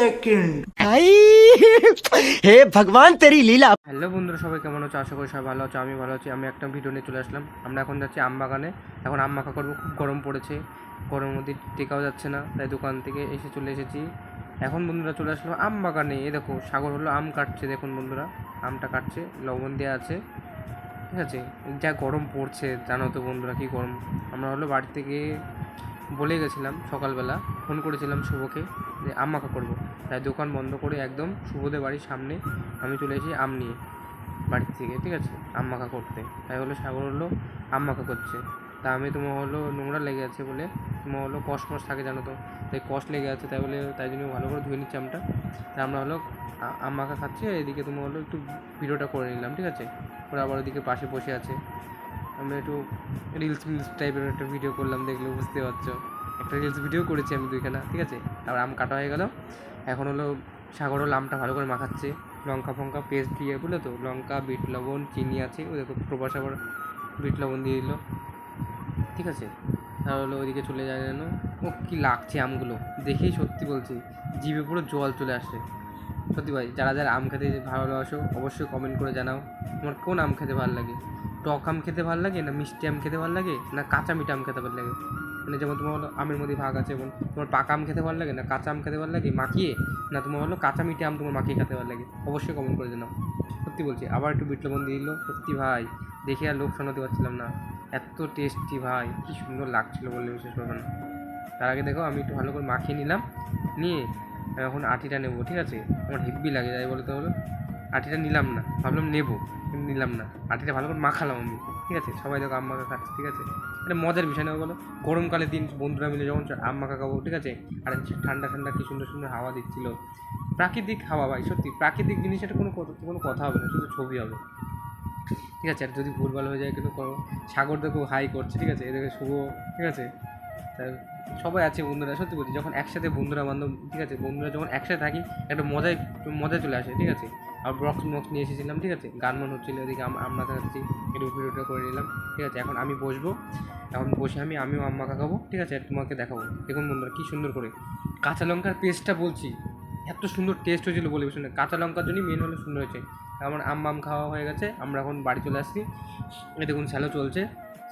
Second. ভাই হে ভগবান তেরি লীলা। Hello বন্ধুরা, সবাই কেমন আছো? আশা করি সবাই ভালো আছো। আমি ভালো আছি। আমি একটা ভিডিও নিয়ে চলে আসলাম। আমরা এখন যাচ্ছি আম বাগানে। এখন আম মাখা করবো। খুব গরম পড়েছে, গরমের মধ্যে টেকাও যাচ্ছে না, তাই দোকান থেকে চলে এসেছি। এখন বন্ধুরা চলে আসলাম আম বাগানে। এ দেখো, সাগর হলো আম কাটছে। দেখুন বন্ধুরা, আমটা কাটছে, লবণ দেওয়া আছে, ঠিক আছে। যা গরম পড়ছে জানো তো বন্ধুরা, কী গরম। আমরা হলো বাড়ি থেকে বলে গেছিলাম, সকালবেলা ফোন করেছিলাম শুভকে যে আম মাখা করবো, তাই দোকান বন্ধ করে একদম শুভদের বাড়ির সামনে আমি চলে এসেছি আম নিয়ে বাড়ির থেকে, ঠিক আছে, আম মাখা করতে। তাই হলো সাগর হলো আম মাখা করছে। তা আমি তোমার হলো নোংরা লেগে আছে বলে, তোমার হলো কসমস থাকে জানো তো, তাই কষ লেগে আছে, তাই জন্য ভালো করে ধুয়ে নিচ্ছি আমটা। তাই আমরা হলো আম মাখা খাচ্ছি। এদিকে তোমার হলো একটু ভিডিওটা করে নিলাম, ঠিক আছে। ওরা আবার ওদিকে পাশে বসে আছে। আমি একটু রিলস টাইপের একটা ভিডিও করলাম, দেখলে বুঝতে পারছো। একটা রিলস ভিডিও করেছি আমি দুইখানা, ঠিক আছে। তারপর আম কাটা হয়ে গেল। এখন হলো সাগর হলো আমটা ভালো করে মাখাচ্ছে, লঙ্কা ফঙ্কা পেস্ট দিয়ে, বুঝলো তো, লঙ্কা, বিট লবণ, চিনি আছে, ওই দেখো প্রবাস আবার বিট লবণ দিয়ে দিল, ঠিক আছে। তাহলে হলো ওইদিকে চলে যায় যেন। ও কী লাগছে আমগুলো দেখেই, সত্যি বলছি, জিভে পুরো জল চলে আসে। সত্যি ভাই, যারা যারা আম খেতে ভালোবাসো অবশ্যই কমেন্ট করে জানাও, তোমার কোন আম খেতে ভালো লাগে। টক আম খেতে ভালো লাগে, না মিষ্টি আম খেতে ভালো লাগে, না কাঁচা মিঠা আম খেতে ভালো লাগে। মানে যেমন তোমার হলো আমের মধ্যে ভাগ আছে, যেমন তোমার পাকা আম খেতে ভালো লাগে, না কাঁচা আম খেতে ভালো লাগে মাখিয়ে, না তোমার হলো কাঁচা মিঠা আম তোমার মাখিয়ে খেতে ভালো লাগে। অবশ্যই কমেন্ট করে জানাও। সত্যি বলছি, আবার একটু বিট লবণ দিয়ে দিল। সত্যি ভাই, দেখে আর লোক শোনাতে পারছিলাম না, এত টেস্টি ভাই, কী সুন্দর লাগছিলো বললে বিশেষ করবে না। তার আগে দেখো আমি একটু ভালো করে মাখিয়ে নিলাম, নিয়ে এখন আটিটা নেবো, ঠিক আছে। আমার হেব্বি লাগে, তাই বলতে হলো আটিটা নিলাম না, ভাবলাম নেবো কিন্তু নিলাম না। আটিটা ভালো করে মাখালাম আমি, ঠিক আছে। সবাই দেখো আম মাখা খাচ্ছে, ঠিক আছে। এটা মজার বিষয় না বলো, গরমকালের দিন বন্ধুরা মিলে যখন আম মাখা খাবো, ঠিক আছে। আর ঠান্ডা ঠান্ডা কী সুন্দর সুন্দর হাওয়া দিচ্ছিল, প্রাকৃতিক হাওয়া ভাই। সত্যি প্রাকৃতিক জিনিস, এটা কোনো কথা হবে না, শুধু ছবি হবে, ঠিক আছে। আর যদি ভুলভাল হয়ে যায় কিন্তু সাগর দেখো হাই করছে, ঠিক আছে। এদিকে শুভ, ঠিক আছে। তাই সবাই আছে বন্ধুরা। সত্যি বলছি, যখন একসাথে বন্ধুরা বান্ধব, ঠিক আছে, বন্ধুরা যখন একসাথে থাকি একটা মজা চলে আসে, ঠিক আছে। আর বক্স নিয়ে এসেছিলাম, ঠিক আছে। গান মান হচ্ছিলো এদিকে, আমরা খাচ্ছি, একটু ভিডিওটা করে নিলাম, ঠিক আছে। এখন আমি বসবো, এখন বসে আমিও আম মাখা খাবো, ঠিক আছে। আর তোমাকে দেখাবো। দেখুন বন্ধুরা, কী সুন্দর করে কাঁচা লঙ্কার পেস্টটা বলছি, এত সুন্দর টেস্ট হয়েছিল বলে বিষয় না, কাঁচা লঙ্কার জন্যই মেন হলো সুন্দর হয়েছে। আমার আম খাওয়া হয়ে গেছে, আমরা এখন বাড়ি চলে আসছি। এই দেখুন স্যালো চলছে।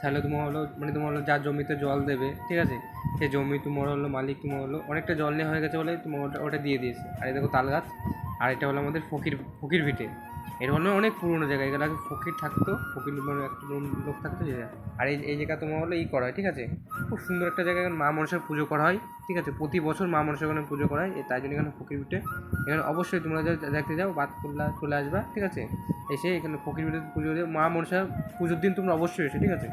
স্যালো তোমার হলো তোমার হলো যার জমিতে জল দেবে, ঠিক আছে, সে জমি তোমার হলো মালিক, তোমার হলো অনেকটা জল নেওয়া হয়ে গেছে বলে তোমার ওটা দিয়ে দিয়েছে। আর এই দেখো তাল গাছ। আর এটা হলো আমাদের ফকির ভিটে। এটা হলো অনেক পুরোনো জায়গা, এখানে আগে ফকির থাকতো, ফকির মানে একটা লোক থাকতো যে। আর এই জায়গা তোমার হলো করা হয়, ঠিক আছে। খুব সুন্দর একটা জায়গা, এখানে মা মনসার পুজো করা হয়, ঠিক আছে। প্রতি বছর মা মনসার এখানে পুজো করা হয়, তাই জন্য এখানে ফকির ভিটে। এখানে অবশ্যই তোমরা দেখতে যাও, বাদ করলা চলে আসবা, ঠিক আছে। এসে এখানে ফকির ভিটে পুজো দিয়ে মা মনসা পুজোর দিন তোমরা অবশ্যই এসে, ঠিক আছে।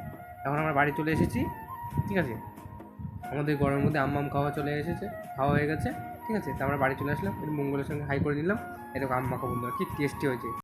এখন আমরা বাড়ি চলে এসেছি, ঠিক আছে। আমাদের গরমের মধ্যে আম খাওয়া হয়ে গেছে, ঠিক আছে। তো আমরা বাড়ি চলে আসলাম, একটু মঙ্গলের সঙ্গে হাই করে দিলাম। এরকম আম মাখা বন্ধুরা, কি টেস্টি হয়েছে।